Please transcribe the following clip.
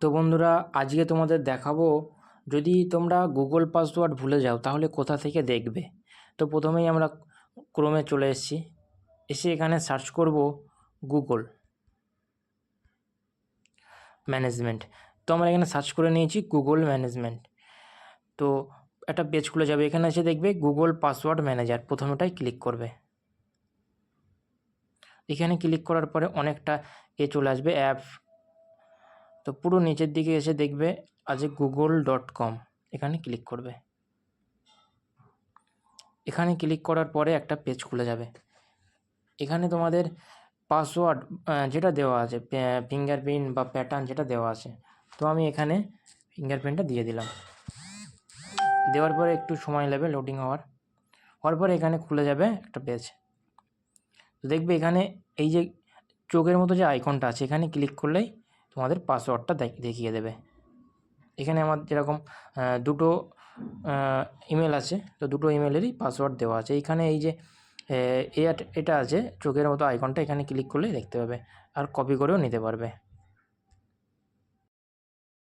তো বন্ধুরা, আজকে তোমাদের দেখাবো যদি তোমরা গুগল পাসওয়ার্ড ভুলে যাও তাহলে কোথা থেকে দেখবে। তো প্রথমেই আমরা ক্রোমে চলে এসেছি, এসে এখানে সার্চ করব গুগল ম্যানেজমেন্ট। তো আমরা এখানে সার্চ করে নিয়েছি গুগল ম্যানেজমেন্ট। তো একটা পেজ খুলে যাবে, এখানে এসে দেখবে গুগল পাসওয়ার্ড ম্যানেজার, প্রথমেটাই ক্লিক করবে। এখানে ক্লিক করার পরে অনেকটা চলে আসবে অ্যাপ। তো পুরো নিচের দিকে এসে দেখবে আছে google.com, এখানে ক্লিক করবে। এখানে ক্লিক করার পরে একটা পেজ খুলে যাবে। এখানে তোমাদের পাসওয়ার্ড যেটা দেওয়া আছে, ফিঙ্গারপ্রিন্ট বা প্যাটার্ন যেটা দেওয়া আছে, তো আমি এখানে ফিঙ্গারপ্রিন্টটা দিয়ে দিলাম। দেওয়ার পরে একটু সময় লাগবে লোডিং হওয়ার পরে এখানে খুলে যাবে একটা পেজ। তো দেখবে এখানে এই যে চোখের মতো যে আইকনটা আছে, এখানে ক্লিক করলেই তোমাদের পাসওয়ার্ডটা দেখিয়ে দেবে। এখানে আমার যেরকম দুটো ইমেল আছে, তো দুটো ইমেলেরই পাসওয়ার্ড দেওয়া আছে। এইখানে এই যে এটা আছে চোখের মতো আইকনটা, এখানে ক্লিক করলেই দেখতে পাবে, আর কপি করেও নিতে পারবে।